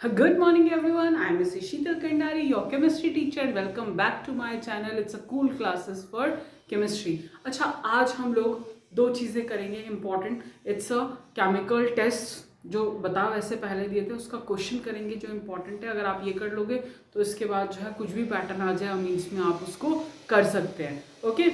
Good morning everyone, I am Mrs. Sheetal Kandari, your chemistry teacher and welcome back to my channel. It's a cool classes for chemistry. अच्छा, आज हम लोग दो चीज़ें करेंगे important. It's a chemical test जो बता वैसे पहले दिए थे उसका क्वेश्चन करेंगे जो इम्पोर्टेंट है. अगर आप ये कर लोगे तो इसके बाद जो है कुछ भी पैटर्न आ जाए मीन्स में आप उसको कर सकते हैं. Okay.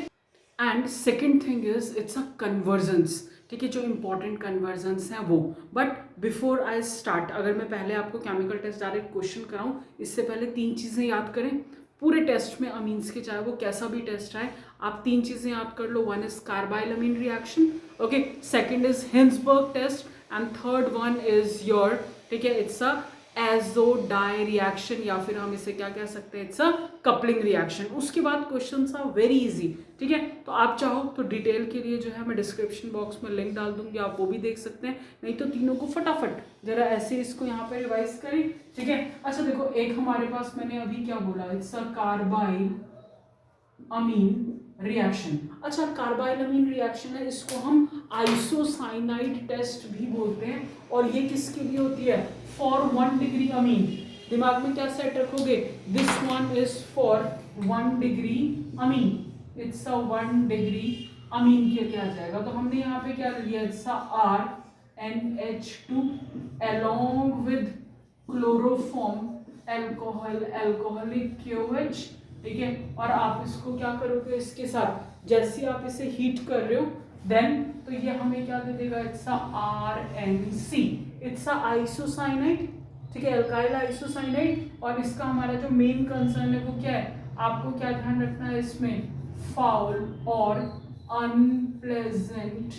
And second thing is it's a convergence. ठीक है, जो इंपॉर्टेंट कन्वर्जेंस हैं वो. बट बिफोर आई स्टार्ट, अगर मैं पहले आपको केमिकल टेस्ट डायरेक्ट क्वेश्चन कराऊं, इससे पहले तीन चीज़ें याद करें. पूरे टेस्ट में अमीन्स के चाहे वो कैसा भी टेस्ट आए आप तीन चीज़ें याद कर लो. One is carbyl reaction, okay. Second is Hinsberg test and third one is your, ठीक है, it's a azo dye reaction या फिर हम इसे क्या कह सकते हैं, इट्स अ कपलिंग रिएक्शन. उसके बाद क्वेश्चंस आर वेरी इजी. ठीक है, तो आप चाहो तो डिटेल के लिए जो है मैं डिस्क्रिप्शन बॉक्स में लिंक डाल दूंगी, आप वो भी देख सकते हैं. नहीं तो तीनों को फटाफट जरा ऐसे इसको यहाँ पे रिवाइज करें. ठीक है. अच्छा देखो, एक हमारे पास मैंने अभी क्या बोला, it's a carbylamine reaction. अच्छा, कार्बाइल अमीन रिएक्शन है, इसको हम आइसोसाइनाइड टेस्ट भी बोलते हैं. और ये किसके लिए होती है? For 1 degree amine. दिमाग में क्या सेट रखोगे? This one is for 1 degree amine. It's a 1 degree amine के लिए आ जाएगा. तो हमने यहाँ पे क्या लिया, it's a RNH2 along with chloroform alcohol alcoholic KOH. ठीक है, और आप इसको क्या करोगे इसके साथ, जैसे आप इसे हीट कर रहे हो देन तो ये हमें क्या दे देगा, it's a RNC. It's a isocyanide. ठीक है, एल्काइल आइसोसाइनाइड. और इसका हमारा जो मेन कंसर्न है वो क्या है, आपको क्या ध्यान रखना है इसमें, फाउल और अनप्लेजेंट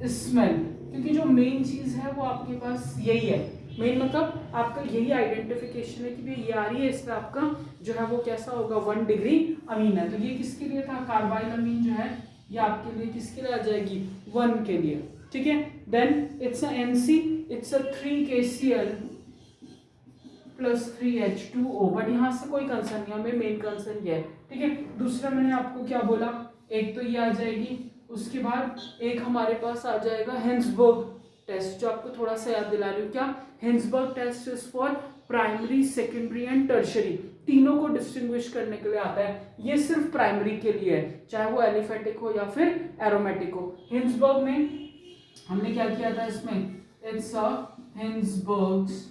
स्मेल. क्योंकि जो मेन चीज है वो आपके पास यही है. मेन मतलब आपका यही आइडेंटिफिकेशन है कि भाई ये आ रही है, इसका आपका जो है वो कैसा होगा, 1 डिग्री अमीन है. तो ये किसके लिए था, कार्बाइल अमीन जो है ये आपके लिए किसके लिए आ जाएगी, 1 के लिए. ठीक है. Then it's a NC, it's a 3KCl plus 3H2O. But यहाँ से कोई कंसर्न नहीं, हमें मेन कंसर्न ये है. ठीक है. दूसरा मैंने आपको क्या बोला, एक तो ये आ जाएगी, उसके बाद एक हमारे पास आ जाएगा हिंसबर्ग टेस्ट, जो आपको थोड़ा सा याद दिला रही हूँ. क्या, Hinsberg test is for primary secondary and tertiary. तीनों को डिस्टिंग्विश करने के लिए आता है. ये सिर्फ प्राइमरी के लिए है, चाहे वो एलिफेटिक हो या फिर एरोमेटिक हो. हिंसबर्ग में हमने क्या किया था इसमें, इट्स अ हिंसबर्ग्स,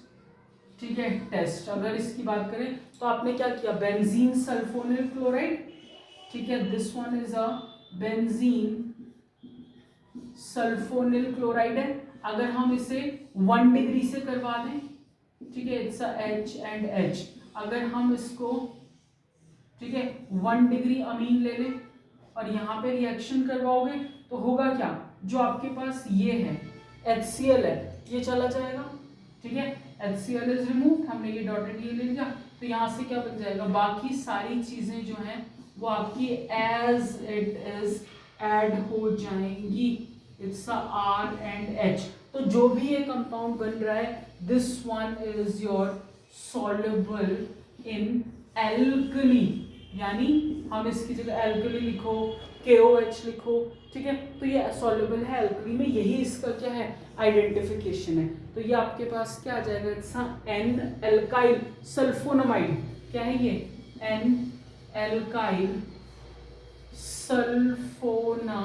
ठीक है, टेस्ट. अगर इसकी बात करें तो आपने क्या किया, बेंजीन सल्फोनिल क्लोराइड. ठीक है, this one is a benzene sulphonyl chloride है. अगर हम इसे 1 डिग्री से करवा दें, ठीक है, it's a H and H. अगर हम इसको, ठीक है, 1 डिग्री अमीन ले लें और यहाँ पे रिएक्शन करवाओगे तो होगा क्या, जो आपके पास ये है HCl है ये चला जाएगा. ठीक है, HCl इज रिमूव. हमने ये डॉटेड ये ले लिया. तो यहाँ से क्या बन जाएगा, बाकी सारी चीजें जो हैं वो आपकी एज इट इज ऐड हो जाएंगी. It's a R and H. तो जो भी ये कंपाउंड बन रहा है this one is your soluble in alkali. यानी हम इसकी जगह एल्कली लिखो, KOH लिखो. ठीक है, तो ये सॉल्युबल है एल्कली में, यही इसका क्या है, आइडेंटिफिकेशन है. तो ये आपके पास क्या आ जाएगा, इट्स N एल्काइल सल्फोनामाइड. क्या है ये, N एल्काइल सल्फोनामाइड.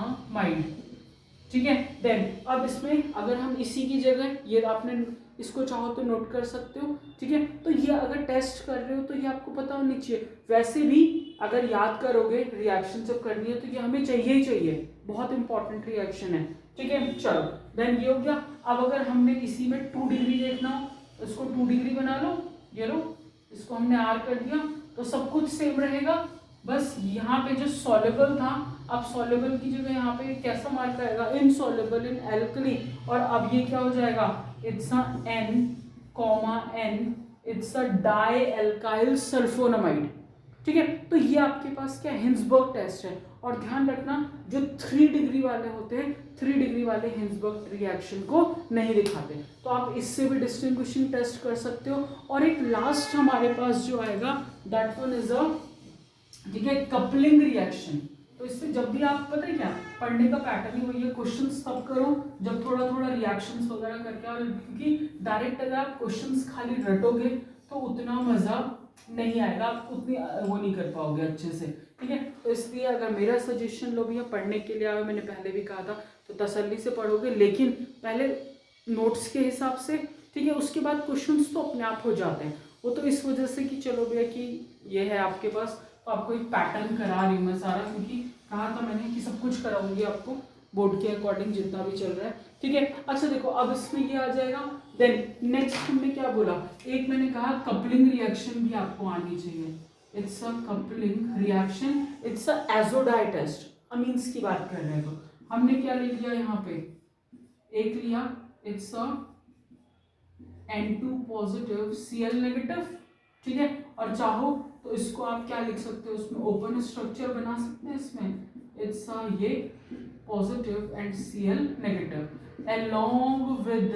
ठीक है. देन अब इसमें अगर हम इसी की जगह, ये आपने इसको चाहो तो नोट कर सकते हो. ठीक है, तो ये अगर टेस्ट कर रहे हो तो ये आपको पता होनी चाहिए. वैसे भी अगर याद करोगे रिएक्शन जब करनी है तो ये हमें चाहिए ही चाहिए, बहुत इंपॉर्टेंट रिएक्शन है. ठीक है, चलो देन ये हो गया. अब अगर हमने इसी में 2 डिग्री देखना हो, इसको 2 डिग्री बना लो. ये लो, इसको हमने R कर दिया तो सब कुछ सेम रहेगा. बस यहाँ पे जो सॉल्युबल था, अब सॉल्युबल की जगह यहाँ पे कैसा मार्क आएगा, इनसॉल्युबल इन एल्कली. और अब ये क्या हो जाएगा, it's a N, it's a dialkyl sulphonamide. ठीक है, तो ये आपके पास क्या हिंसबर्ग टेस्ट है. और ध्यान रखना जो 3 डिग्री वाले होते हैं, 3 डिग्री वाले हिंसबर्ग रिएक्शन को नहीं दिखाते. तो आप इससे भी डिस्टिंग्विशिंग टेस्ट कर सकते हो. और एक लास्ट हमारे पास जो आएगा दैट वन इज अ, ठीक है, कपलिंग रिएक्शन. तो तो इससे जब भी आप पता है क्या पढ़ने का पैटर्न ही वही है, क्वेश्चंस तब करो जब थोड़ा थोड़ा रिएक्शंस वगैरह करके, और क्योंकि डायरेक्ट अगर आप क्वेश्चंस खाली रटोगे तो उतना मजा नहीं आएगा, आप उतनी वो नहीं कर पाओगे अच्छे से, ठीक है। तो इसलिए अगर मेरा सजेशन लो भैया पढ़ने के लिए आए, मैंने पहले भी कहा था, तो तसल्ली से पढ़ोगे, लेकिन पहले नोट्स के हिसाब से, ठीक है। उसके बाद क्वेश्चंस तो अपने आप हो जाते हैं, वो तो इस वजह से कि चलो भैया कि ये है आपके पास, तो आपको एक पैटर्न करा रही हूँ मैं सारा, क्योंकि कहा था मैंने कि सब कुछ कराऊंगी आपको बोर्ड के अकॉर्डिंग जितना भी चल रहा है, ठीक है। अच्छा देखो अब इसमें ये आ जाएगा। देन नेक्स्ट हमने क्या बोला, एक मैंने कहा कपलिंग रिएक्शन भी आपको आनी चाहिए। It's a coupling reaction, it's a azo dye test, amines की बात कर रहे हैं, तो हमने क्या ले लिया यहाँ पे, एक लिया it's a N2 positive Cl negative, ठीक है। और चाहो तो इसको आप क्या लिख सकते हो, उसमें ओपन स्ट्रक्चर बना सकते हैं, इसमें इट्स अ ये positive and Cl negative along with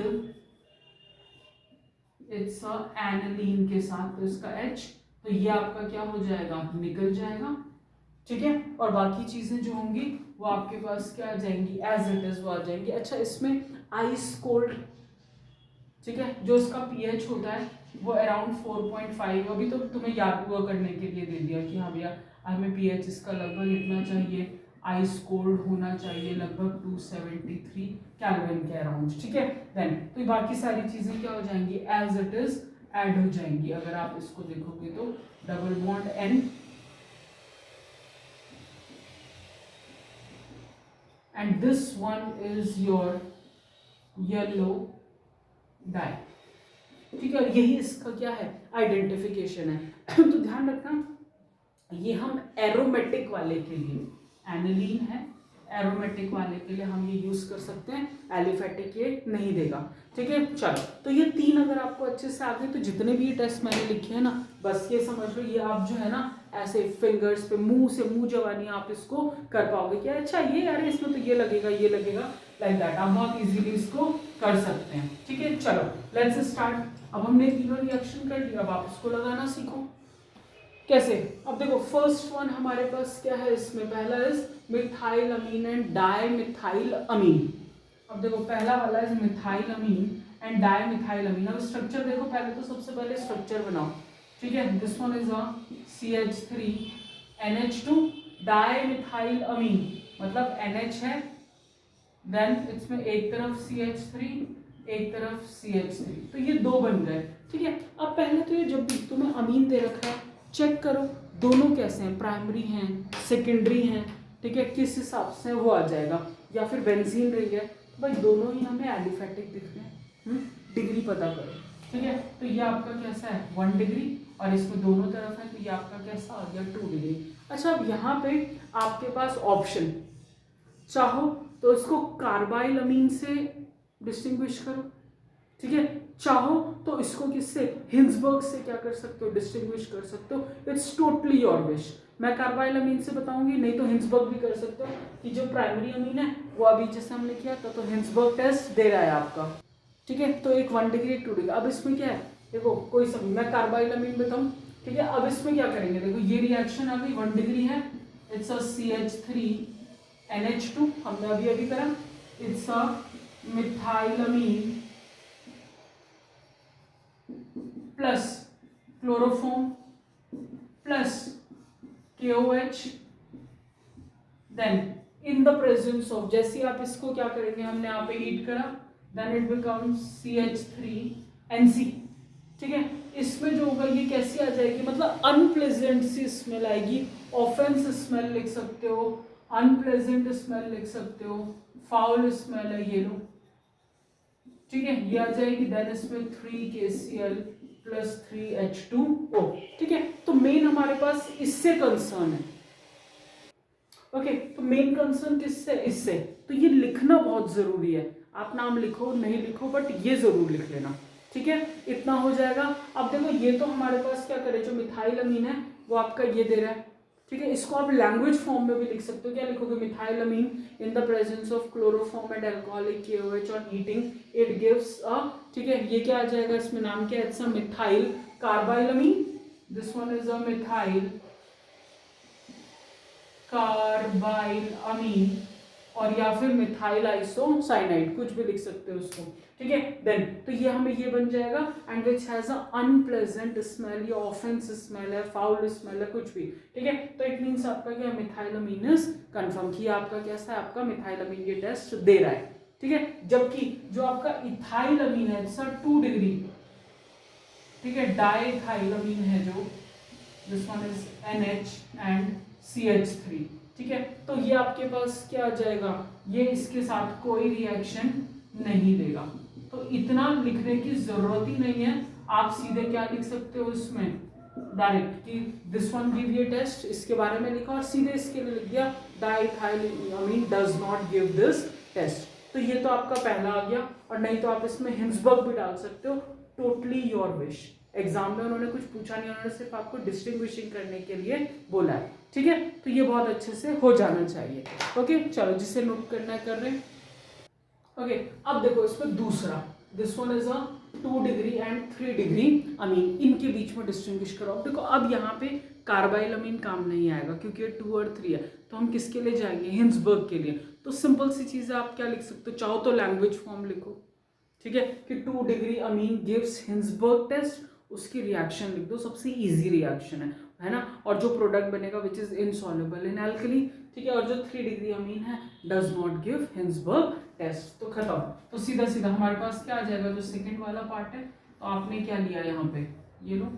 it's a aniline के साथ, तो इसका H, तो ये आपका क्या हो जाएगा, निकल जाएगा, ठीक है। और बाकी चीजें जो होंगी वो आपके पास क्या आ जाएंगी, एज इट इज वो आ जाएंगी। अच्छा इसमें आइस कोल्ड, ठीक है, जो इसका pH होता है वो अराउंड 4.5, अभी तो तुम्हें याद हुआ करने के लिए दे दिया कि हाँ भैया हमें pH इसका लगभग इतना चाहिए, आइस कोल्ड होना चाहिए लगभग 273 केल्विन के अराउंड, ठीक है। देन तो बाकी सारी चीजें क्या हो जाएंगी, एज इट इज ऐड हो जाएंगी। अगर आप इसको देखोगे तो double bond N and this one is your yellow die, ठीक है। और यही इसका क्या है, आइडेंटिफिकेशन है। तो ध्यान रखना ये हम एरोमेटिक वाले के लिए, एनिलीन है, एरोमेटिक वाले के लिए हम ये यूज कर सकते हैं, एलिफेटिक ये नहीं देगा, ठीक है। चलो तो ये तीन अगर आपको अच्छे से आ गए, तो जितने भी टेस्ट मैंने लिखे हैं ना, बस ये समझ लो ये आप जो है ना ऐसे फिंगर्स पे मुंह से मुंह जवानी आप इसको कर पाओगे कि अच्छा ये यार इसमें तो ये लगेगा ये लगेगा, लाइक दैट आप बहुत इजीली इसको कर सकते हैं, ठीक है। चलो लेट्स स्टार्ट। अब हमने तीनों रिएक्शन कर लिया, अब आप इसको लगाना सीखो कैसे। अब देखो फर्स्ट वन हमारे पास क्या है, इसमें पहला is methyl amine and dimethyl amine. अब देखो पहला वाला is methyl amine and dimethyl amine. अब स्ट्रक्चर देखो, पहले तो सबसे पहले स्ट्रक्चर बनाओ, ठीक है। This one is a CH3 NH2 dimethyl amine, मतलब NH है, देन इसमें एक तरफ CH3 एक तरफ CH3, तो ये दो बन गए, ठीक है। अब पहले तो ये जब भी तुम्हें अमीन दे रखा है चेक करो दोनों कैसे हैं, प्राइमरी हैं सेकेंडरी हैं, ठीक है, किस हिसाब से वो आ जाएगा। या फिर बेंजीन रही है तो भाई दोनों ही हमें एलिफेटिक दिख रहे हैं, डिग्री पता करो, ठीक है। तो ये आपका कैसा है 1 डिग्री, और इसमें दोनों तरफ है तो ये आपका कैसा आ गया 2 डिग्री। अच्छा अब यहाँ पे आपके पास ऑप्शन, चाहो तो इसको कार्बाइल अमीन से डिस्टिंग्विश करो, ठीक है, चाहो तो इसको किससे हिंसबर्ग से क्या कर सकते हो, डिस्टिंग्विश कर सकते हो, इट्स टोटली योर विश। मैं कार्बाइल अमीन से बताऊंगी, नहीं तो हिंसबर्ग भी कर सकते हो, कि जो प्राइमरी अमीन है वो अभी जैसे हमने किया था तो हिंसबर्ग टेस्ट दे रहा है आपका, ठीक है। तो एक 1 डिग्री एक 2 डिग्री। अब इसमें क्या है देखो, कोई समय मैं कार्बाइल अमीन बताऊँ, ठीक है। अब इसमें क्या करेंगे, देखो ये रिएक्शन आ गई 1 डिग्री है, इट्स अ CH3 NH2 हमने अभी अभी करा, it's a methylamine plus chloroform plus KOH, then in the presence of, जैसे आप इसको क्या करेंगे, हमने यहाँ पे हीट करा, देन इट बिकम्स CH3NC, ठीक है। इसमें जो होगा ये कैसी आ जाएगी, मतलब अनप्लेजेंट सी स्मेल आएगी, ऑफेंस स्मेल लिख सकते हो, अनप्लेजेंट स्मेल लिख सकते हो, फाउल स्मेल है ये लो, ठीक है, ये आ जाएगी। देन इसमें 3KCl प्लस 3H2O, ठीक है। तो मेन हमारे पास इससे कंसर्न है, ओके। तो मेन कंसर्न किससे, इससे, तो ये लिखना बहुत जरूरी है, आप नाम लिखो नहीं लिखो बट ये जरूर लिख लेना, ठीक है। इतना हो जाएगा। अब देखो ये तो हमारे पास क्या करे, जो मिथाइल अमीन है वो आपका ये दे रहा है, ठीक है। इसको आप लैंग्वेज फॉर्म में भी लिख सकते हो, क्या लिखोगे, methylamine in the presence of chloroform and alcoholic KOH on heating it gives a, ठीक है, ये क्या आ जाएगा, इसमें नाम क्या है, it's a methyl carbyl amine, this one is a methyl carbyl amine और या फिर मिथाइल आइसोसाइनाइड, कुछ भी लिख सकते हो उसको, ठीक है। देन तो ये हमें ये बन जाएगा, and which has a unpleasant smell, या ऑफेंस स्मेल है, फाउल स्मेल है, कुछ भी, ठीक है। तो इट मीन्स आपका क्या, मिथाइलामीन इज कंफर्म, कि आपका कैसा है, आपका मिथाइलामीन ये टेस्ट दे रहा है, ठीक है। जबकि जो आपका इथाइलामीन है सर 2 डिग्री, ठीक है, डाइथाइलामीन है जो, this one is NH and CH3, ठीक है। तो ये आपके पास क्या आ जाएगा, ये इसके साथ कोई रिएक्शन नहीं देगा, तो इतना लिखने की जरूरत ही नहीं है। आप सीधे क्या लिख सकते हो इसमें डायरेक्ट, कि दिस वन गिव ये टेस्ट, इसके बारे में लिखा और सीधे इसके लिए लिख दिया diethylamine does not give this test. तो ये तो आपका पहला आ गया, और नहीं तो आप इसमें हिंसबर्ग भी डाल सकते हो, टोटली योर विश। एग्जाम में उन्होंने कुछ पूछा नहीं, उन्होंने सिर्फ आपको डिस्टिंग्विशिंग करने के लिए बोला है, ठीक है। तो ये बहुत अच्छे से हो जाना चाहिए, ओके। चलो जिसे नोट करना है कर रहे हैं, ओके। अब देखो इसमें दूसरा, this one is a 2 degree and 3 degree अमीन, इनके बीच में डिस्टिंग्विश करो। अब देखो अब यहाँ पे कार्बाइल अमीन काम नहीं आएगा, क्योंकि ये 2 और 3 है, तो हम किसके लिए जाएंगे, हिंसबर्ग के लिए। तो सिंपल सी चीज़ है, आप क्या लिख सकते हो, चाहो तो लैंग्वेज फॉर्म लिखो, ठीक है, कि 2 degree amine gives Hinsberg test, उसकी रिएक्शन लिख दो, सबसे इजी रिएक्शन है ना, और जो प्रोडक्ट बनेगा which is insoluble in alkali, ठीक है, और जो 3 डिग्री अमीन है does not give Hinsberg test, तो खत्म। तो सीधा सीधा हमारे पास क्या आ जाएगा, जो सेकंड वाला पार्ट है, तो आपने क्या लिया यहाँ पे, ये लो,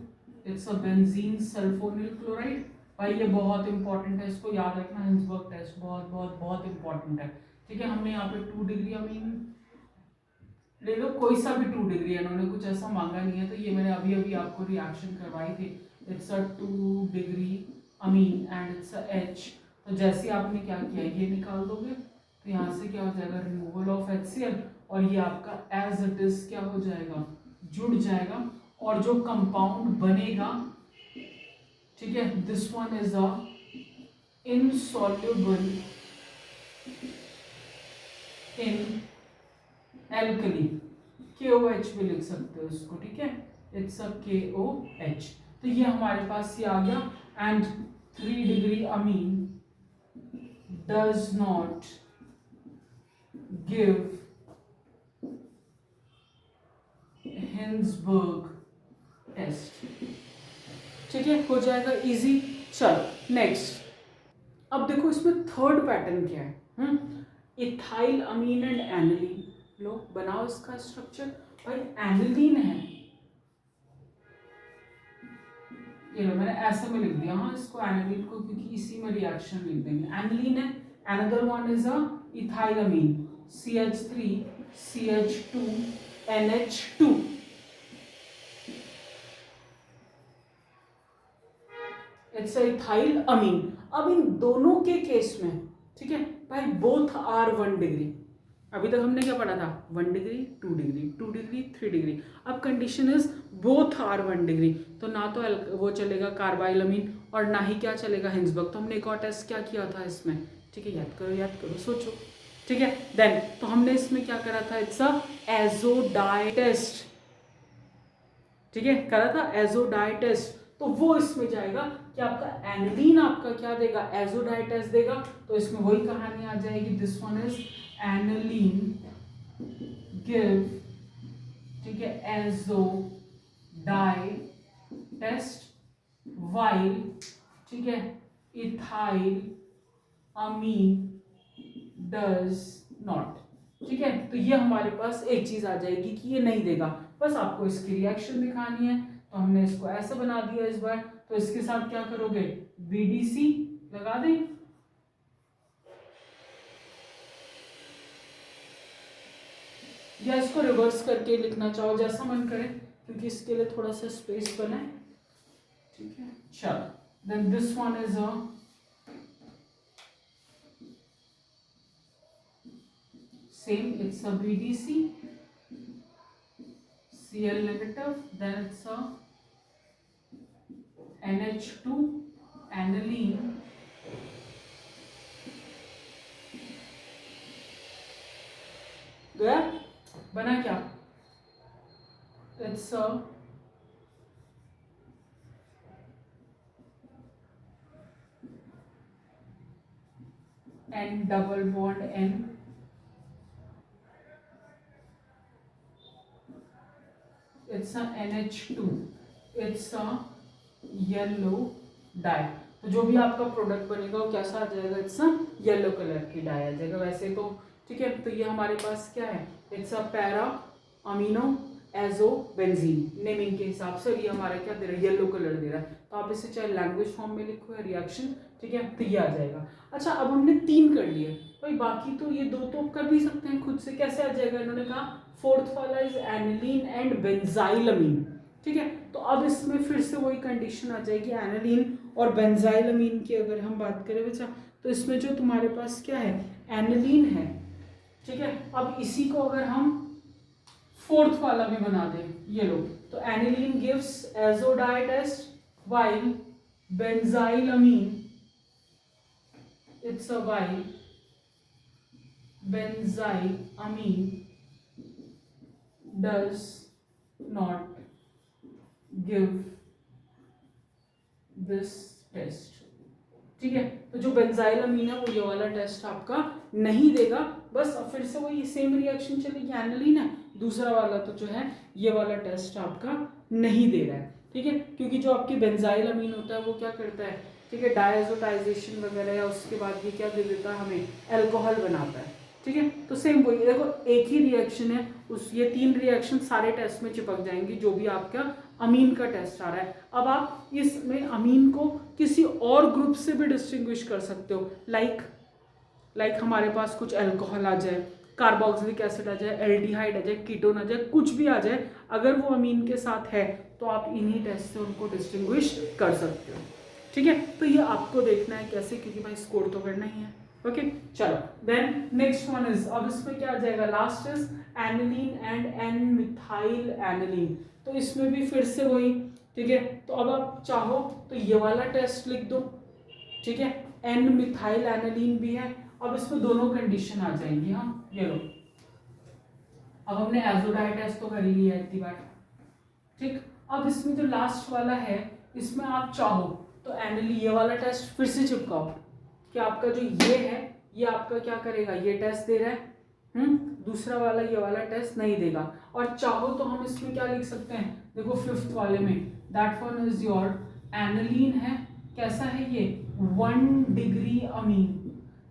it's a benzene sulphonyl chloride. भाई ये बहुत इंपॉर्टेंट है, इसको याद रखना, हिंसबर्ग टेस्ट बहुत बहुत बहुत इंपॉर्टेंट है, ठीक है। हमने यहाँ पे 2 डिग्री अमीन ले लो, कोई सा भी 2 डिग्री है, इन्होंने कुछ ऐसा मांगा नहीं है, तो ये मैंने अभी अभी आपको रिएक्शन करवाई थी, it's a 2 degree Amin and it's a H। तो जैसे आपने क्या किया, ये निकाल दोगे, तो यहाँ से क्या हो जाएगा, रिमूवल ऑफ HCl, और ये आपका एज इट इज क्या हो जाएगा, जुड़ जाएगा, और जो कंपाउंड बनेगा, ठीक है, this one is a insoluble in alkali, KOH भी लिख सकते हो इसको, ठीक है, इट्स अ KOH। तो ये हमारे पास ये आ गया, and 3 degree amine does not give Hinsberg test, ठीक है, हो जाएगा इजी। चलो नेक्स्ट, अब देखो इसमें थर्ड पैटर्न क्या है, इथाइल अमीन एंड एनिलीन, लो बनाओ इसका स्ट्रक्चर। भाई एनिलीन है, ये लो मैंने ऐसे में लिख दिया, हाँ इसको एनिलीन को, क्योंकि इसी में रिएक्शन लिख देंगे, एनिलीन है। Another one is a ethylamine, CH3 CH2 NH2, it's a ethyl amine. अब इन दोनों के केस में, ठीक है भाई, बोथ आर 1 डिग्री। अभी तक हमने क्या पढ़ा था, 1 डिग्री 2 डिग्री 2 डिग्री 3 डिग्री, अब condition is both are 1 degree, तो ना तो वो चलेगा कार्बाइलामीन और ना ही क्या चलेगा हिंसबर्ग। तो हमने एक और टेस्ट क्या किया था इसमें, ठीक है, याद करो सोचो, ठीक है। देन तो हमने इसमें क्या करा था, इट्स अ एजोडाई टेस्ट, ठीक है, करा था एजोडाई टेस्ट। तो वो इसमें जाएगा कि आपका एनिलीन आपका क्या देगा, एजोडाई टेस्ट देगा, तो इसमें वही कहानी आ जाएगी, this one is aniline give, ठीक है, एजो डाई टेस्ट वाइल, ठीक है, इथाइल अमीन डज नॉट, ठीक है। तो ये हमारे पास एक चीज आ जाएगी कि ये नहीं देगा, बस आपको इसकी रिएक्शन दिखानी है, तो हमने इसको ऐसे बना दिया इस बार। तो इसके साथ क्या करोगे, BDC लगा दें, या इसको रिवर्स करके लिखना चाहो, जैसा मन करे, क्योंकि इसके लिए थोड़ा सा स्पेस बने, ठीक है। चलो then this one is a same, it's a BDC Cl negative, then it's a NH2 aniline, गया, बना क्या, it's a N double bond N, it's a NH2, it's a yellow die. तो जो भी आपका प्रोडक्ट बनेगा वो कैसा आ जाएगा, इट्स अ येलो कलर की डाई आ जाएगा वैसे तो, ठीक है। तो ये हमारे पास क्या है, it's a para amino azo benzene, naming के हिसाब से ये हमारा क्या दे रहा है, येलो कलर दे रहा है। तो आप इसे चाहे लैंग्वेज फॉर्म में लिखो या रिएक्शन, ठीक है, तो ये आ जाएगा। अच्छा, अब हमने 3 कर लिए भाई, बाकी तो ये 2 तो कर भी सकते हैं खुद से, कैसे आ जाएगा, इन्होंने कहा फोर्थ वाला इज एनिलीन एंड बेंजाइलमीन, ठीक है। तो अब इसमें फिर से वही कंडीशन आ जाएगी, एनिलीन और बेंजाइलमीन की अगर हम बात करें बच्चा, तो इसमें जो तुम्हारे पास क्या है, एनिलीन है, ठीक है। अब इसी को अगर हम फोर्थ वाला भी बना दें, ये लो, तो aniline gives azo dye test while benzylamine, it's a while benzylamine does not give this test, ठीक है। तो जो बेंजाइलमीन है वो ये वाला टेस्ट आपका नहीं देगा। बस अब फिर से वही सेम रिएक्शन चलेगी, एनिलीन है, दूसरा वाला तो जो है ये वाला टेस्ट आपका नहीं दे रहा है, ठीक है। क्योंकि जो आपकी बेंजाइलमीन होता है वो क्या करता है, ठीक है, डायजोटाइजेशन वगैरह, या उसके बाद ये क्या दे देता है हमें, अल्कोहल बनाता है, ठीक है। तो सेम वही देखो, एक ही रिएक्शन है, उस ये 3 रिएक्शन सारे टेस्ट में चिपक जाएंगी जो भी आपका अमीन का टेस्ट आ रहा है। अब आप इसमें अमीन को किसी और ग्रुप से भी डिस्टिंग्विश कर सकते हो, लाइक हमारे पास कुछ अल्कोहल आ जाए, कार्बोक्सिलिक एसिड आ जाए, एल्डिहाइड आ जाए, कीटोन आ जाए, कुछ भी आ जाए, अगर वो अमीन के साथ है तो आप इन्हीं टेस्ट से उनको डिस्टिंग्विश कर सकते हो, ठीक है। तो ये आपको देखना है कैसे, क्योंकि भाई स्कोर तो करना ही है, ओके। चलो देन नेक्स्ट वन इज, अब इसमें क्या आ जाएगा, last is aniline and N methyl aniline. तो इसमें भी फिर से वही, ठीक है। तो अब आप चाहो तो ये वाला टेस्ट लिख दो, ठीक है, एन मिथाइल एनिलीन भी है। अब इसमें दोनों कंडीशन आ जाएंगी, हाँ ये लो, अब हमने एजोडाई टेस्ट तो कर ही लिया इतनी बार, ठीक। अब इसमें जो लास्ट वाला है, इसमें आप चाहो तो एनिलीन ये वाला टेस्ट फिर से चिपकाओ कि आपका जो ये है ये आपका क्या करेगा, ये टेस्ट दे रहा है, दूसरा वाला ये वाला टेस्ट नहीं देगा। और चाहो तो हम इसमें क्या लिख सकते हैं, देखो फिफ्थ वाले में, that one is your aniline है, कैसा है ये 1 डिग्री अमीन,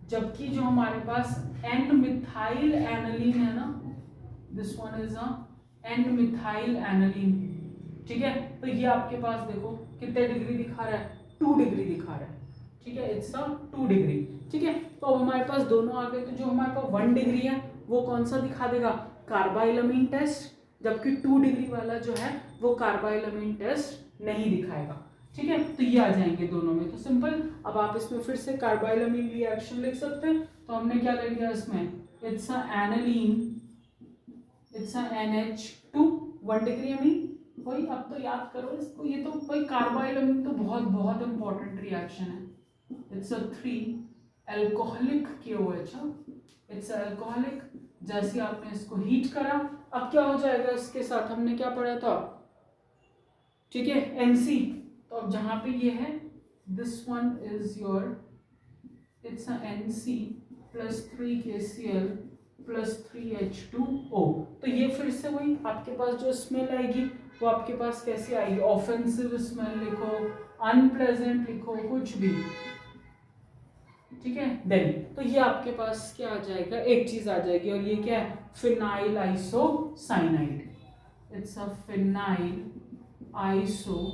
जबकि जो हमारे पास एन मिथाइल एनिलीन है ना, this one is a N methyl aniline, ठीक है। तो ये आपके पास देखो कितने डिग्री दिखा रहा है, 2 डिग्री दिखा रहा है, ठीक है, इट्स अ 2 डिग्री, ठीक है। तो अब हमारे पास दोनों आ गए। तो जो हमारे पास 1 डिग्री है वो कौन सा दिखा देगा, कार्बाइलमीन टेस्ट, जबकि 2 डिग्री वाला जो है वो कार्बाइलमीन टेस्ट नहीं दिखाएगा, ठीक है। तो ये आ जाएंगे दोनों में, तो सिंपल। अब आप इसमें फिर से कार्बाइलमीन रिएक्शन लिख सकते हैं। तो हमने क्या ले लिया इसमें, it's a aniline, it's a NH2 1 degree amine. वही अब तो याद करो इसको, ये तो भाई कार्बाइलमीन तो बहुत बहुत इंपॉर्टेंट रिएक्शन है। It's a 3 alcoholic KOH, it's alcoholic. जैसे आपने इसको हीट करा, अब क्या हो जाएगा इसके साथ, हमने क्या पढ़ा था, ठीक है, NC। तो अब जहां पे ये है, this one is your, it's a NC plus 3 KCl plus 3H2O। तो ये फिर से वही आपके पास जो स्मेल आएगी वो आपके पास कैसी आएगी, ऑफेंसिव स्मेल लिखो, अनप्लेजेंट लिखो, कुछ भी, ठीक है। देन तो ये आपके पास क्या आ जाएगा, एक चीज आ जाएगी, और ये क्या है, phenyl isocyanide, it's a phenyl isocyanide,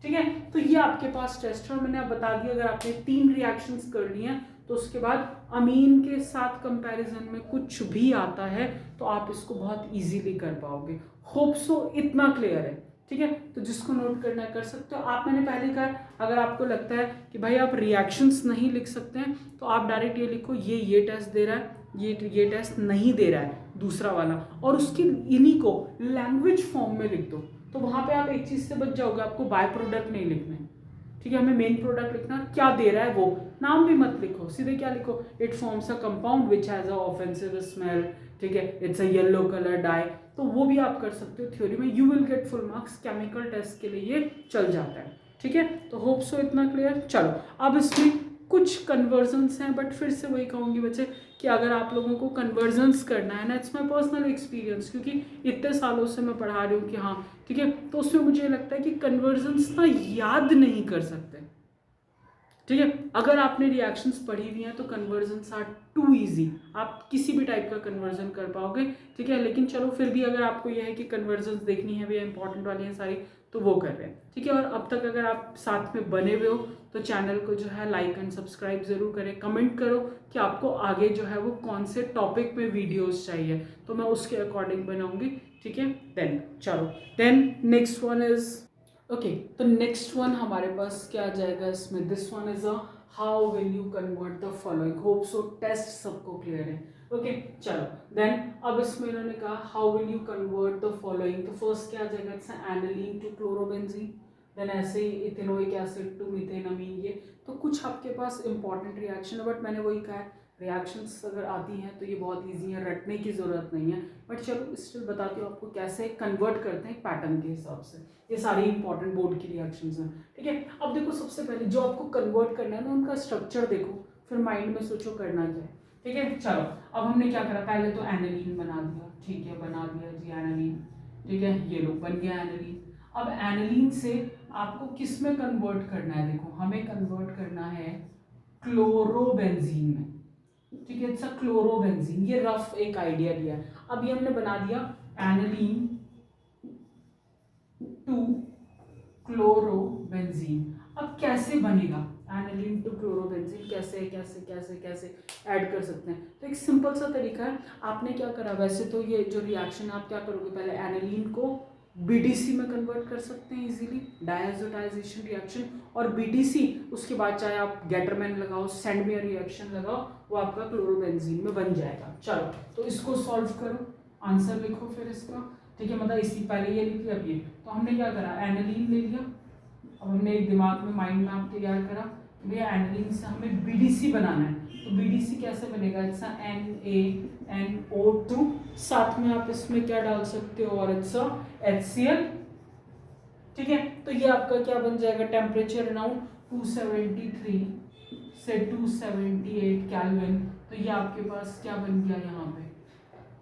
ठीक है। तो ये आपके पास टेस्ट है, और मैंने आप बता दिया, अगर आपने 3 रिएक्शंस कर ली हैं तो उसके बाद अमीन के साथ कंपैरिजन में कुछ भी आता है तो आप इसको बहुत इजीली कर पाओगे। होप सो इतना क्लियर है, ठीक है। तो जिसको नोट करना है कर सकते हो आप। मैंने पहले कहा, अगर आपको लगता है कि भाई आप रिएक्शंस नहीं लिख सकते हैं तो आप डायरेक्ट ये लिखो, ये टेस्ट दे रहा है, ये टेस्ट नहीं दे रहा है दूसरा वाला, और उसकी इन्हीं को लैंग्वेज फॉर्म में लिख दो। तो वहां पे आप एक चीज से बच जाओगे, आपको बाय प्रोडक्ट नहीं लिखना है, ठीक है। हमें मेन प्रोडक्ट लिखना, क्या दे रहा है वो, नाम भी मत लिखो, सीधे क्या लिखो, it forms a compound which has a offensive smell, ठीक है, it's a yellow colour dye. तो वो भी आप कर सकते हो थ्योरी में, you will get full marks. Chemical test के लिए ये चल जाता है, ठीक है। तो होप सो इतना क्लियर। चलो अब इसमें कुछ कन्वर्जन्स हैं, बट फिर से वही कहूँगी बच्चे कि अगर आप लोगों को कन्वर्जन्स करना है ना, इट्स माई पर्सनल एक्सपीरियंस, क्योंकि इतने सालों से मैं पढ़ा रही हूँ कि हाँ ठीक है, तो उसमें मुझे लगता है कि कन्वर्जन्स ना याद नहीं कर सकते, ठीक है। अगर आपने रिएक्शंस पढ़ी हुई हैं तो कन्वर्जन्स आर टू इजी, आप किसी भी टाइप का कन्वर्जन कर पाओगे, ठीक है। लेकिन चलो फिर भी अगर आपको यह है कि कन्वर्जन्स देखनी है, भैया इंपॉर्टेंट वाली हैं सारी, तो वो कर रहे हैं, ठीक है। और अब तक अगर आप साथ में बने हुए हो तो चैनल को जो है लाइक एंड सब्सक्राइब जरूर करें, कमेंट करो कि आपको आगे जो है वो कौन से टॉपिक पे वीडियोस चाहिए, तो मैं उसके अकॉर्डिंग बनाऊंगी, ठीक है। देन चलो, then next one is okay, तो नेक्स्ट वन हमारे पास क्या आ जाएगा इसमें, this one is a how will you convert the following, hope so test सबको क्लियर है, ओके चलो। देन अब इसमें इन्होंने कहा how will you convert the following, तो फर्स्ट क्या आ जाएगा, it's aniline to chlorobenzene, then ऐसे ही इथेनोइक एसिड टू मीथेनामीन, ये तो कुछ आपके पास इंपॉर्टेंट रिएक्शन है, बट मैंने वही कहा है रिएक्शंस अगर आती हैं तो ये बहुत इजी है, रटने की ज़रूरत नहीं है, बट चलो स्टिल बताती हूँ आपको कैसे कन्वर्ट करते हैं पैटर्न के हिसाब से, ये सारी इंपॉर्टेंट बोर्ड की रिएक्शंस हैं, ठीक है। अब देखो सबसे पहले जो आपको कन्वर्ट करना है ना, उनका स्ट्रक्चर देखो, फिर माइंड में सोचो करना क्या है, ठीक है। चलो अब हमने क्या करा, पहले तो एनिलीन बना दिया, ठीक है, बना दिया जी एनिलीन, ठीक है, ये लो बन गया एनिलीन। अब एनिलीन से आपको किस में कन्वर्ट करना है, देखो हमें कन्वर्ट करना है क्लोरोबेंजीन में, ठीक है, इट्स अ क्लोरोबेंजीन, ये रफ एक आइडिया दिया है। अब ये हमने बना दिया एनिलीन टू क्लोरोबेंजीन, अब कैसे बनेगा एनिलीन टू क्लोरोबेंजीन, कैसे कैसे कैसे कैसे ऐड कर सकते हैं, तो एक सिंपल सा तरीका है, आपने क्या करा, वैसे तो ये जो रिएक्शन आप क्या करोगे, पहले एनिलीन को बीडीसी में कन्वर्ट कर सकते हैं इजीली, डायजोटाइजेशन रिएक्शन, और बीडीसी उसके बाद चाहे आप गेटरमैन लगाओ, सेंडमेयर रिएक्शन लगाओ, वो आपका क्लोरोबेंजीन में बन जाएगा। चलो तो इसको सॉल्व करो, आंसर लिखो फिर इसका, ठीक है, मतलब इसी पहले ये लिखी, अब ये, तो हमने क्या करा, एनिलीन ले लिया, अब हमने एक दिमाग में माइंड मैप तैयार करा कि भैया एनिलीन से हमें बीडीसी बनाना है, तो बीडीसी कैसे बनेगा, इट्स NaNO2, साथ में आप इसमें क्या डाल सकते हो, और इट्स HCl, ठीक है। तो ये आपका क्या बन जाएगा, टेम्परेचर अराउंड 273 से 278 केल्विन, तो ये आपके पास क्या बन गया यहाँ पे,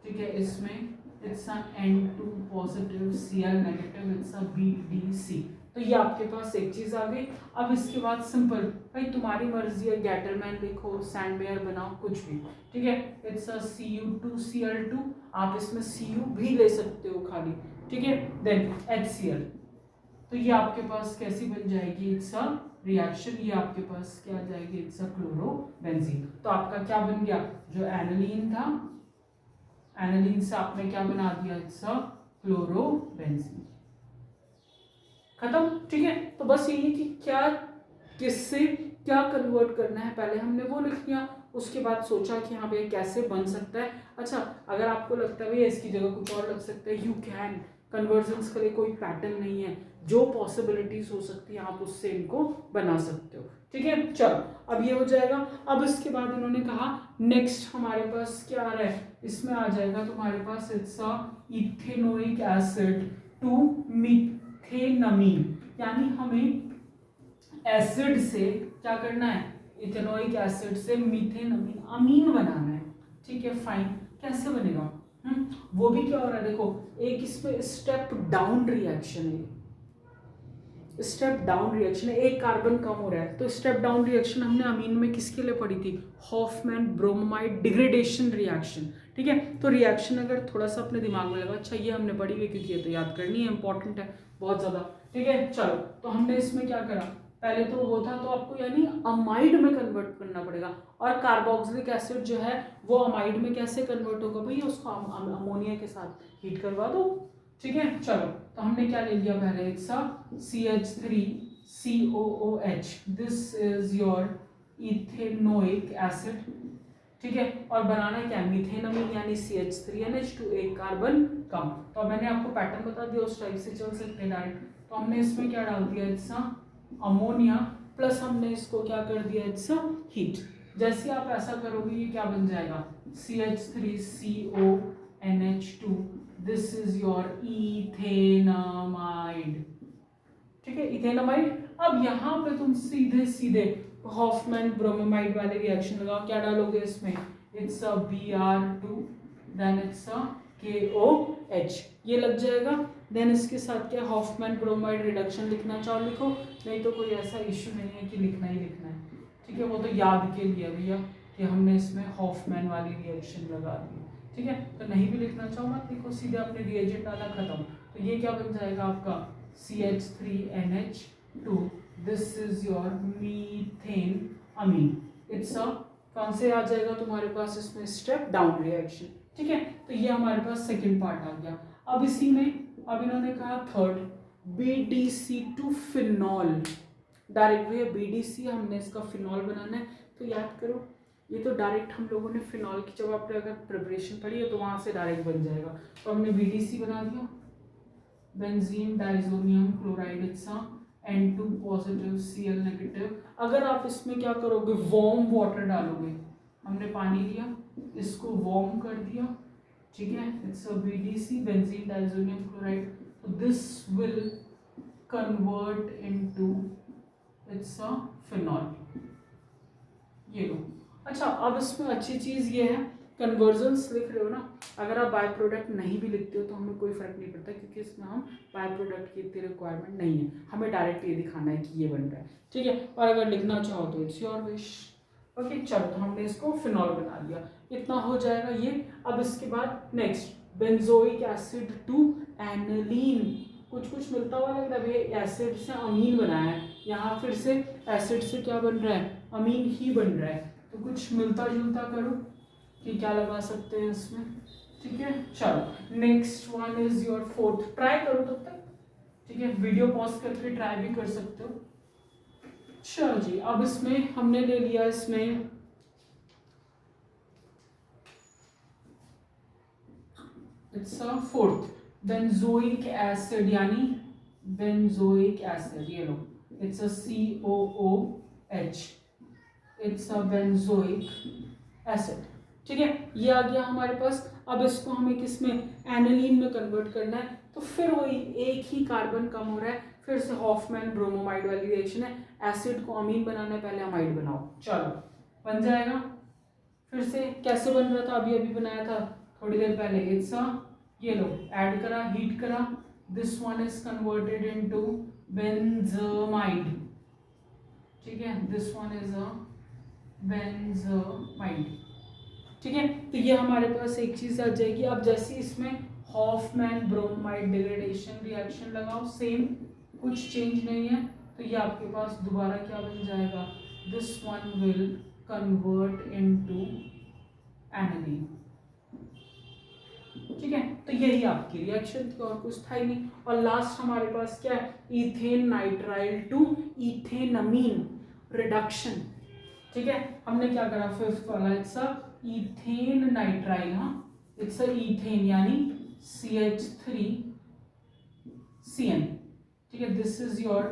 ठीक है, इसमें it's N2 positive Cl negative, it's BDC, तो ये आपके पास एक चीज आ गई। अब इसके बाद सिंपल भाई तुम्हारी मर्जी है, गेटरमैन लिखो, सैंडमेयर बनाओ, कुछ भी, ठीक है, इट्स Cu2Cl2, आप इसमें Cu भी ले सकते हो खाली, ठीक है, देन HCl, तो ये आपके पास कैसी बन जाएगी, इट्स अ रिएक्शन, ये आपके पास क्या आ जाएगी, इट्स अ क्लोरोबेंजीन, तो आपका क्या बन गया, जो एनिलीन था, एनिलीन से आपने क्या बना दिया, इट्स अ क्लोरोबेंजीन, खत्म, ठीक है। तो बस यही कि क्या किससे क्या कन्वर्ट करना है, पहले हमने वो लिख लिया, उसके बाद सोचा कि हाँ भैया कैसे बन सकता है। अच्छा अगर आपको लगता है भैया इसकी जगह कुछ और लग सकता है, यू कैन, कन्वर्जन्स के लिए कोई पैटर्न नहीं है, जो पॉसिबिलिटीज हो सकती है आप उससे इनको बना सकते हो, ठीक है। चलो अब ये हो जाएगा। अब इसके बाद इन्होंने कहा नेक्स्ट हमारे पास क्या आ रहा है, इसमें आ जाएगा तुम्हारे पास it's a ethanoic acid to methanamine, यानी हमें एसिड से क्या करना है, इथेनोइक एसिड से मीथेनमीन अमीन बनाना है, ठीक है, फाइन, कैसे बनेगा, वो भी क्या हो रहा है, देखो एक इसमें स्टेप डाउन रिएक्शन है, स्टेप डाउन रिएक्शन है, एक कार्बन कम हो रहा है, तो स्टेप डाउन रिएक्शन हमने अमीन में किसके लिए पढ़ी थी, हॉफमैन ब्रोमाइड डिग्रेडेशन रिएक्शन, ठीक है। तो रिएक्शन अगर थोड़ा सा अपने दिमाग में लगा, अच्छा ये हमने पढ़ी हुई, क्योंकि ये तो याद करनी है, इंपॉर्टेंट है बहुत ज्यादा, ठीक है। चलो तो हमने इसमें क्या करा, पहले तो वो था, तो आपको यानी अमाइड में कन्वर्ट करना पड़ेगा, और कार्बोक्सिलिक एसिड जो है वो अमाइड में कैसे कन्वर्ट होगा भैया, उसको अमोनिया के साथ हीट करवा दो, ठीक है। चलो तो हमने क्या ले लिया, पहले it's CH3COOH, this is your ethanoic acid, ठीक है, और बनाना क्या, मीथेनमीन यानी CH3NH2, एक कार्बन कम, तो अब मैंने आपको पैटर्न बता दिया, उस टाइप से चल सकते हैं डायरेक्ट, तो हमने इसमें क्या डाल दिया, इट्स अमोनिया, प्लस हमने इसको क्या कर दिया, इट्स हीट, जैसे आप ऐसा करोगे ये क्या बन जाएगा, CH3CONH2, this is your ethanamide, ठीक है, इथेनामाइड। अब यहाँ पे तुम सीधे सीधे हॉफमैन ब्रोमोमाइड वाले रिएक्शन लगाओ, क्या डालोगे इसमें, it's a Br2 then it's a KOH, ये लग जाएगा। देन इसके साथ क्या, हॉफमैन ब्रोमाइड रिडक्शन लिखना चाहो लिखो, नहीं तो कोई ऐसा इश्यू नहीं है कि लिखना ही लिखना है, ठीक है, वो तो याद के लिए भैया कि हमने इसमें हॉफमैन वाली रिएक्शन लगा दी, ठीक है। तो नहीं भी लिखना चाहो मत लिखो, सीधे अपने रिएजेंट डाला खत्म। तो ये क्या बन जाएगा आपका CH3NH2, this is your methane amine. It's a कौन से आ जाएगा तुम्हारे पास इसमें, स्टेप डाउन रिएक्शन, ठीक है। तो ये हमारे पास सेकेंड पार्ट आ गया। अब इसी में अब इन्होंने कहा थर्ड, BDC2 फिनॉल, डायरेक्ट भैया BDC हमने इसका फिनॉल बनाना है, तो याद करो ये तो डायरेक्ट हम लोगों ने फिनॉल की, जब आपने अगर प्रिपरेशन पढ़ी है तो वहाँ से डायरेक्ट बन जाएगा। तो हमने BDC बना दिया, benzene diazonium chloride, it's N2 positive Cl negative. अगर आप इसमें क्या करोगे, वार्म वाटर डालोगे, हमने पानी लिया इसको वार्म कर दिया, ठीक है, it's a BDC benzene diazonium chloride, तो this will convert into it's a phenol, ये लो। अच्छा, अब इसमें अच्छी चीज़ ये है, कन्वर्जन्स लिख रहे हो ना, अगर आप बाय प्रोडक्ट नहीं भी लिखते हो तो हमें कोई फर्क नहीं पड़ता, क्योंकि इसमें हम बाय प्रोडक्ट की इतनी रिक्वायरमेंट नहीं है, हमें डायरेक्ट ये दिखाना है कि ये बन रहा है, ठीक है। और अगर लिखना चाहो तो इट्स योर विश। ओके चलो, तो हमने इसको फिनॉल बना दिया, इतना हो जाएगा ये। अब इसके बाद next, benzoic acid to aniline, कुछ कुछ मिलता हुआ लग रहा है भैया, एसिड से अमीन बनाया है, यहाँ फिर से एसिड से क्या बन रहा है, अमीन ही बन रहा है, तो कुछ मिलता जुलता करो कि क्या लगा सकते हैं इसमें, ठीक है। चलो next one is your fourth, try करो तब तक, ठीक है, वीडियो पॉज करके ट्राई भी कर सकते हो। चलो जी, अब इसमें हमने ले लिया, इसमें it's a fourth, benzoic acid, यानी बेंजोइक एसिड, ये लो, it's a COOH, it's a benzoic acid, ठीक है, ये आ गया हमारे पास। अब इसको हमें किस में, एनिलीन में कन्वर्ट करना है, तो फिर वही एक ही कार्बन कम हो रहा है, फिर से हॉफमैन ब्रोमोमाइड वाली रिएक्शन है, एसिड को अमीन बनाना है, पहले अमाइड बनाओ, चलो बन जाएगा। फिर से कैसे बन रहा था, अभी अभी बनाया था थोड़ी देर पहले, इट्स अ, ये लो, ऐड करा, हीट करा, this one is converted into benzamide, ठीक है, this one is a benzamide, ठीक है। तो ये हमारे पास एक चीज आ जाएगी। अब जैसे इसमें हॉफमैन ब्रोमाइड डिग्रेडेशन रिएक्शन लगाओ, सेम, कुछ चेंज नहीं है, तो ये आपके पास दोबारा क्या बन जाएगा, this one will convert into aniline, ठीक है। तो यही आपकी रिएक्शन थी और कुछ था ही नहीं। और लास्ट हमारे पास क्या है, इथेन नाइट्राइल टू इथेनमीन रिडक्शन, ठीक है। हमने क्या करा, फिफ्थ वाला, इट्स अ इथेन नाइट्राइल, हाँ, इट्स अ इथेन यानी CH3CN, ठीक है, दिस इज योर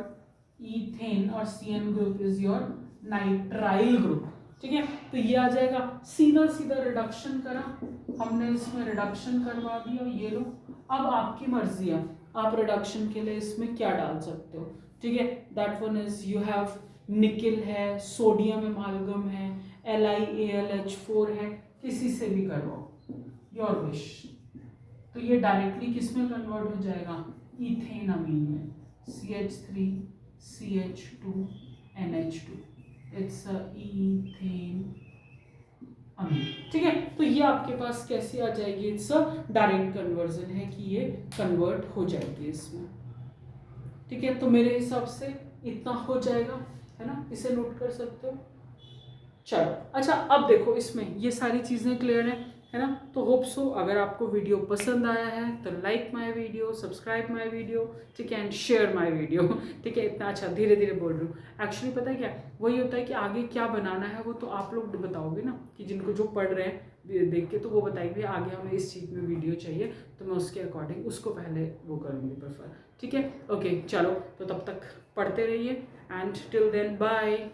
इथेन और CN group is your nitrile group, ठीक है। तो ये आ जाएगा, सीधा सीधा रिडक्शन करा हमने, इसमें रिडक्शन करवा दिया, ये लो। अब आपकी मर्जी है, आप रिडक्शन के लिए इसमें क्या डाल सकते हो, ठीक है। That one is, you have nickel है, सोडियम एमालगम है, LiAlH4 है, किसी से भी करवाओ, योर विश। तो ये डायरेक्टली किस में कन्वर्ट हो जाएगा, इथेन अमीन में, CH3CH2NH2, इट्स इथेन अमीन, ठीक है। तो ये आपके पास कैसे आ जाएगी, इट्स अ डायरेक्ट कन्वर्जन है कि ये कन्वर्ट हो जाएगी इसमें, ठीक है। तो मेरे हिसाब से इतना हो जाएगा, है ना, इसे नोट कर सकते हो। चलो अच्छा, अब देखो इसमें ये सारी चीज़ें क्लियर है ना। तो होप सो अगर आपको वीडियो पसंद आया है तो like my video, subscribe my video, ठीक है, एंड शेयर माय वीडियो, ठीक है। इतना अच्छा धीरे धीरे बोल रही हूँ, एक्चुअली पता है क्या, वही होता है कि आगे क्या बनाना है वो तो आप लोग बताओगे ना, कि जिनको जो पढ़ रहे हैं देख के, तो वो बताएंगे आगे हमें इस चीज़ में वीडियो चाहिए, तो मैं उसके अकॉर्डिंग उसको पहले वो करूँगी प्रेफर, ठीक है। ओके चलो, तो तब तक पढ़ते रहिए एंड टिल देन बाय।